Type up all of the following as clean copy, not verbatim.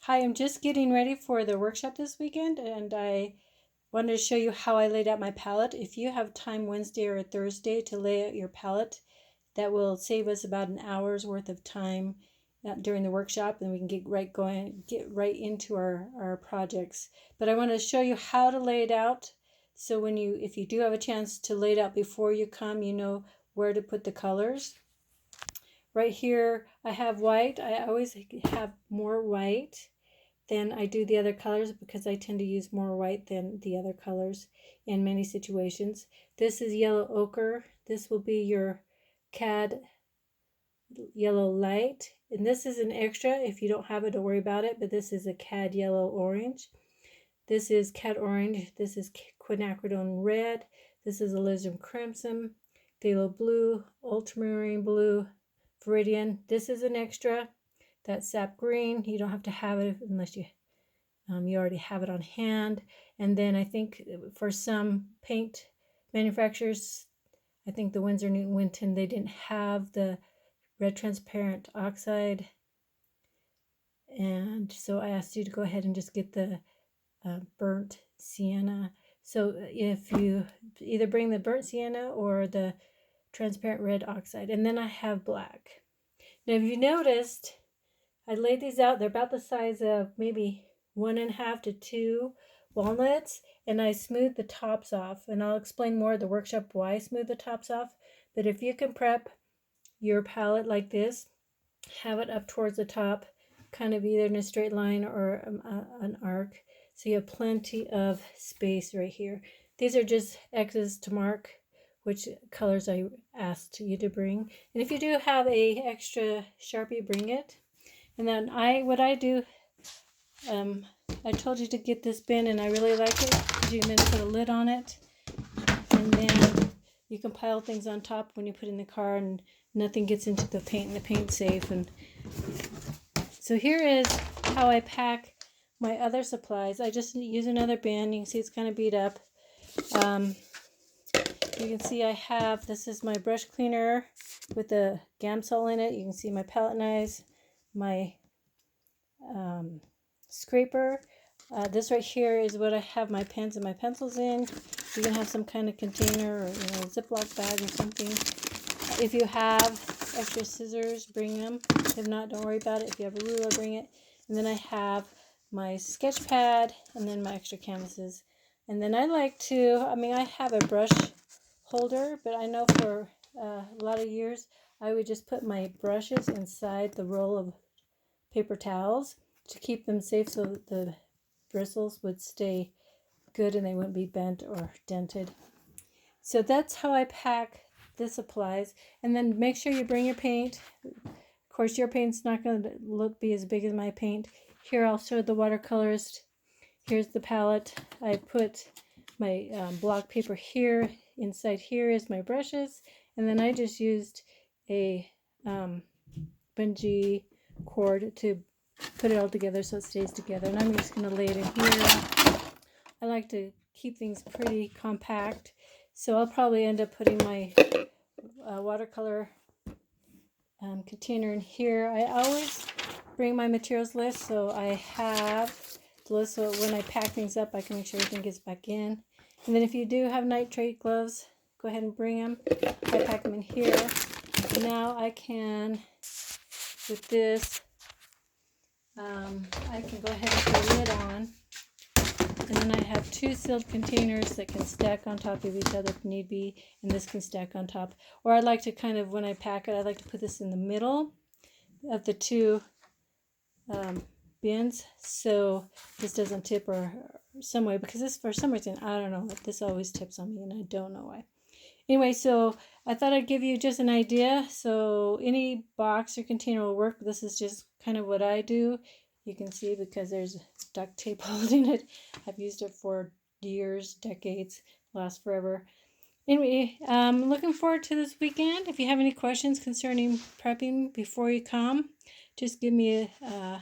Hi, I'm just getting ready for the workshop this weekend, and I wanted to show you how I laid out my palette. If you have time Wednesday or Thursday to lay out your palette, that will save us about an hour's worth of time during the workshop, and we can get right into our projects. But I want to show you how to lay it out, so if you do have a chance to lay it out before you come, you know where to put the colors. Right here I have white. I always have more white than I do the other colors because I tend to use more white than the other colors in many situations. This is yellow ochre. This will be your cad yellow light. And this is an extra. If you don't have it, don't worry about it. But this is a cad yellow orange. This is cad orange. This is quinacridone red. This is alizarin crimson, phthalo blue, ultramarine blue, viridian. This is an extra. That's sap green. You don't have to have it unless you already have it on hand. And then I think for some paint manufacturers, I think the Winsor Newton Winton, they didn't have the red transparent oxide. And so I asked you to go ahead and just get the burnt sienna. So if you either bring the burnt sienna or the transparent red oxide. And then I have black. Now, if you noticed, I laid these out. They're about the size of maybe 1.5 to 2 walnuts, and I smoothed the tops off. And I'll explain more at the workshop why I smooth the tops off. But if you can prep your palette like this, have it up towards the top, kind of either in a straight line or an arc, so you have plenty of space right here. These are just X's to mark which colors I asked you to bring. And if you do have a extra Sharpie, bring it. And then what I do, I told you to get this bin, and I really like it because you can then put a lid on it, and then you can pile things on top when you put it in the car, and nothing gets into the paint, and the paint's safe. And so here is how I pack my other supplies. I just use another bin. You can see it's kind of beat up. You can see I have, this is my brush cleaner with the Gamsol in it. You can see my palette knives, my scraper. This right here is what I have my pens and my pencils in. You can have some kind of container or Ziploc bag or something. If you have extra scissors, bring them. If not, don't worry about it. If you have a ruler, bring it. And then I have my sketch pad and then my extra canvases. And then I like to, I have a brush holder, but I know for a lot of years I would just put my brushes inside the roll of paper towels to keep them safe, so that the bristles would stay good and they wouldn't be bent or dented. So that's how I pack the supplies. And then make sure you bring your paint. Of course, your paint's not going to be as big as my paint. Here I'll show the watercolorist. Here's the palette. I put my block paper here. Inside here is my brushes, and then I just used a bungee cord to put it all together so it stays together. And I'm just going to lay it in here. I like to keep things pretty compact, so I'll probably end up putting my watercolor container in here. I always bring my materials list, so I have the list, so when I pack things up I can make sure everything gets back in. And then if you do have nitrate gloves, go ahead and bring them. I pack them in here. Now I can, with this, I can go ahead and put a lid on. And then I have 2 sealed containers that can stack on top of each other if need be, and this can stack on top. Or I like to kind of, when I pack it, I like to put this in the middle of the 2 bins, so this doesn't tip or some way, because this, for some reason, I don't know, this always tips on me and I don't know why. Anyway, so I thought I'd give you just an idea. So any box or container will work. This is just kind of what I do. You can see because there's duct tape holding it. I've used it for years, decades, lasts forever. Anyway, I'm looking forward to this weekend. If you have any questions concerning prepping before you come, just give me a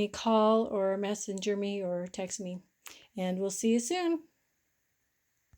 call or messenger me or text me, and we'll see you soon.